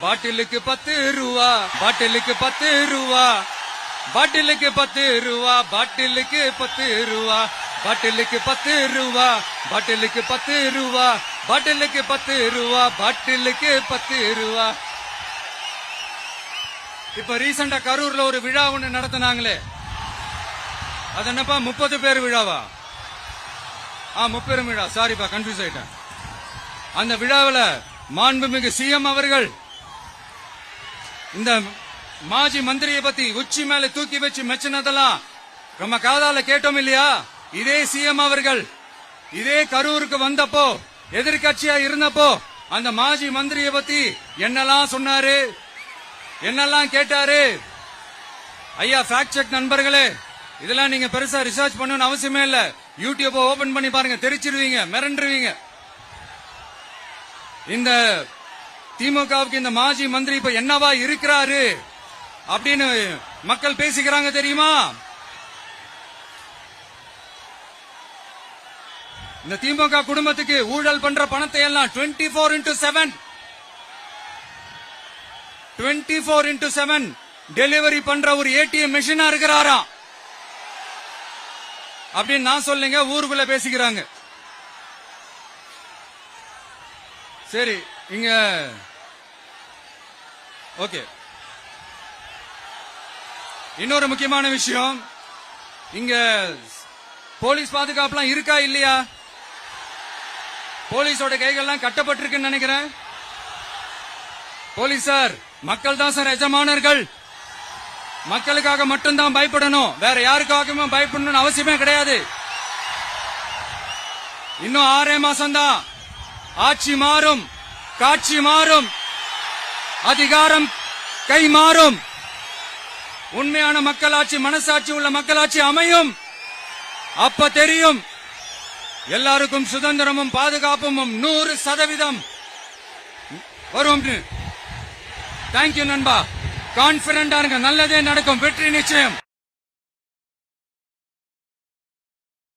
பாட்டிலுக்கு 10 ரூபா, பாட்டிலுக்கு 10 ரூபா, பாட்டிலுக்கு 10 ரூபா, பாட்டிலுக்கு 10 ரூபா, பாட்டிலுக்கு 10 ரூபா, பாட்டிலுக்கு 10 ரூபா, பாட்டிலுக்கு 10 ரூபா, பாட்டிலுக்கு 10 ரூபா. இப்ப ரீசெண்டா கரூர்ல ஒரு விழா ஒண்ணு நடத்தினாங்களே, அது என்னப்பா 30 பேர் விழாவா? 30 விழா, சாரிப்பா கன்ஃபியூஸ் ஆயிட்டேன். அந்த விழாவில் மாண்புமிகு சிஎம் அவர்கள் இந்த மாஜி மந்திரியை பத்தி உச்சி மேல தூக்கி வச்சு மெச்சினதெல்லாம் நம்ம காதால கேட்டோம் இல்லையா? இதே சிஎம் அவர்கள் இதே கரூருக்கு வந்தப்போ எதிர்கட்சியா இருந்தப்போ அந்த மாஜி மந்திரியை பத்தி என்னெல்லாம் சொன்னாரு, என்னெல்லாம் கேட்டாரு. ஐயா ஃபேக்ட் செக் நண்பர்களே, இதெல்லாம் நீங்க பெருசா ரிசர்ச் பண்ணணும்னு அவசியமே இல்ல. யூடியூப் ஓபன் பண்ணி பாருங்க, தெரிச்சிருவீங்க, மிரண்டுருவீங்க. இந்த திமுகவுக்கு இந்த மாஜி மந்திரி இப்ப என்னவா இருக்கிறாரு அப்படின்னு மக்கள் பேசிக்கிறாங்க தெரியுமா? இந்த திமுக குடும்பத்துக்கு ஊழல் பண்ற பணத்தை எல்லாம் 24x7 டெலிவரி பண்ற ஒரு ஏடிஎம் மெஷினா இருக்கிறாராம் அப்படின்னு நான் சொல்லுங்க, ஊருக்குள்ள பேசிக்கிறாங்க. சரி, இங்க ஓகே. இன்னொரு முக்கியமான விஷயம், இங்க போலீஸ் பாதுகாப்புலாம் இருக்கா இல்லையா? போலீஸோட கைகள்லாம் கட்டப்பட்டிருக்குன்னு நினைக்கிறேன். போலீசார் மக்கள் தான் சார் எஜமானர்கள், மக்களுக்காக மட்டும்தான் பயப்படணும், வேற யாருக்காகவும் பயப்படணும்னு அவசியமே கிடையாது. இன்னும் 6 மாசம் தான், ஆட்சி மாறும், காட்சி மாறும், அதிகாரம் கை மாறும், உண்மையான மக்களாட்சி, மனசாட்சி உள்ள மக்களாட்சி அமையும். அப்ப தெரியும் எல்லாருக்கும் சுதந்திரமும் பாதுகாப்பும் 100% வரும். தேங்க்யூ நண்பா, கான்பிடண்டா இருங்க, நல்லதே நடக்கும், வெற்றி நிச்சயம்.